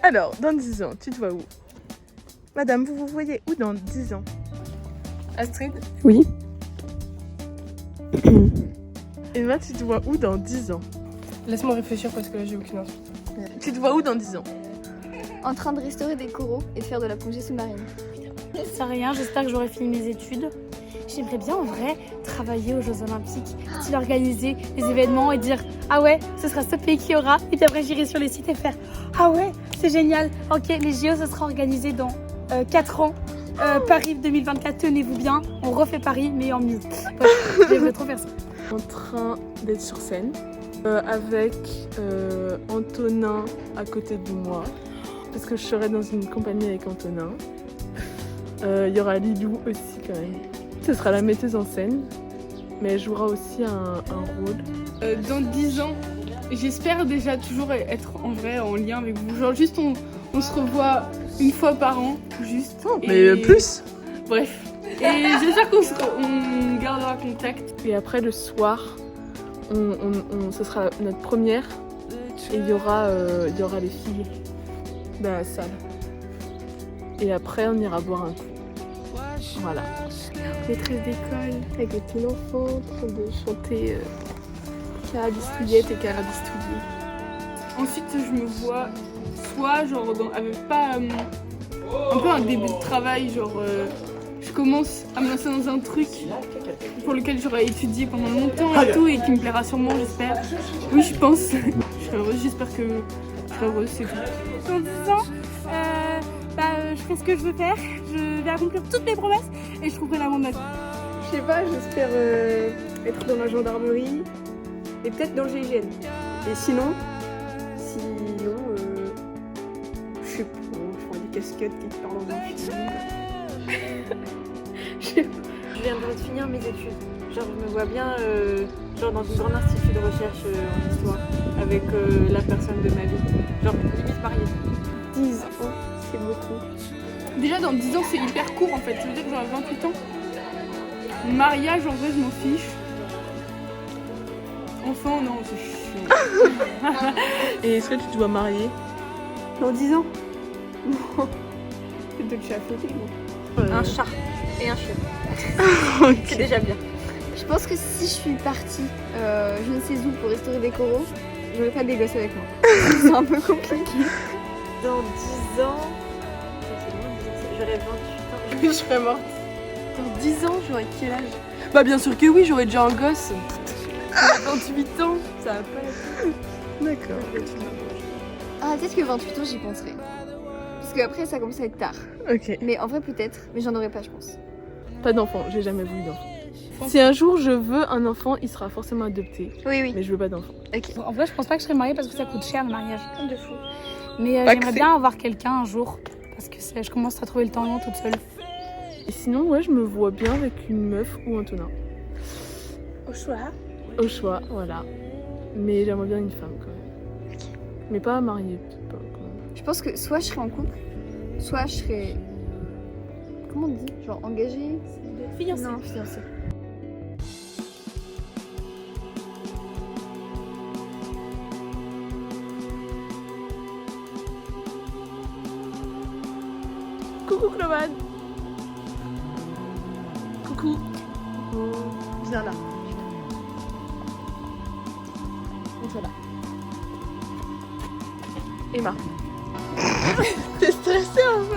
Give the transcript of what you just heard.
Alors, dans 10 ans, tu te vois où? Madame, vous vous voyez où dans 10 ans? Astrid? Oui. Emma, tu te vois où dans 10 ans? Laisse-moi réfléchir parce que là j'ai aucune info. Tu te vois où dans 10 ans? En train de restaurer des coraux et de faire de la plongée sous-marine. Je sais rien, j'espère que j'aurai fini mes études. J'aimerais bien en vrai travailler aux Jeux Olympiques, style organiser des événements et dire ah ouais, ce sera ce pays qui y aura. Et puis après j'irai sur les sites et faire ah ouais, c'est génial. Ok, les JO ce sera organisé dans 4 ans. Paris 2024, tenez-vous bien, on refait Paris mais en mieux. Ouais, j'aimerais trop faire ça. En train d'être sur scène avec Antonin à côté de moi parce que je serai dans une compagnie avec Antonin. Il y aura Lilou aussi quand même. Ce sera la metteuse en scène, mais elle jouera aussi un rôle. Dans 10 ans, j'espère déjà toujours être en vrai en lien avec vous. Genre juste on se revoit une fois par an, juste. Mais plus. Bref. Et j'espère qu'on gardera contact. Et après le soir, ce sera notre première et il y aura les filles dans la salle. Et après on ira boire un coup. Voilà. Maîtresse d'école avec les petits enfants en train de chanter Cara Bistouillette et Cara Bistouillet. Ensuite je me vois soit genre avec pas un peu un début de travail, genre je commence à me lancer dans un truc pour lequel j'aurai étudié pendant longtemps et tout et qui me plaira sûrement, j'espère. Oui, je pense. Je serai heureuse, j'espère que je serai heureuse, c'est tout. Dans 10 ans, je ferai ce que je veux faire, je vais accomplir toutes mes promesses et je trouverai l'amour de ma vie. Je sais pas, j'espère être dans la gendarmerie et peut-être dans le GIGN. Et sinon, je sais pas, je ferai des casquettes quelque part dans un film. Je viendrai de finir mes études. Genre, je me vois bien genre dans une grande institut de recherche en histoire avec la personne de ma vie. Genre, limite mariée. 10 ans, c'est beaucoup. Déjà dans 10 ans c'est hyper court en fait, ça veut dire que j'aurai 28 ans. Mariage en vrai je m'en fiche. Enfant non, c'est chiant. Et est-ce que tu te vois mariée? Dans 10 ans? Non. Peut-être que je suis affectée, moi. Un chat et un chien. Ok. C'est déjà bien. Je pense que si je suis partie, je ne sais où, pour restaurer des coraux, j'aurais pas des gosses avec moi. C'est un peu compliqué. Dans 10 ans, j'aurai 28 ans. Je serais morte. Dans 10 ans j'aurai quel âge? Bah bien sûr que oui, j'aurai déjà un gosse. 28 ans, ça va pas être... D'accord. Ah, peut-être que 28 ans, j'y penserai. Parce qu'après, ça commence à être tard. Ok. Mais en vrai, peut-être. Mais j'en aurai pas, je pense. Pas d'enfant, j'ai jamais voulu d'enfant. Si un jour je veux un enfant, il sera forcément adopté. Oui, oui. Mais je veux pas d'enfant. Ok. En vrai, je pense pas que je serai mariée parce que ça coûte cher le mariage. De fou. Mais Pas j'aimerais que bien avoir quelqu'un un jour parce que je commence à trouver le temps long toute seule. Et sinon, ouais, je me vois bien avec une meuf ou Antonin. Au choix. Au choix, voilà. Mais j'aimerais bien une femme quand même. Mais pas mariée, pas quand même. Je pense que soit je serai en couple, soit je serai... Comment on dit? Genre engagée? Fiancée. Non, fiancée. Coucou Cloman. Coucou. Viens là. Viens là. Emma. T'es stressée un peu?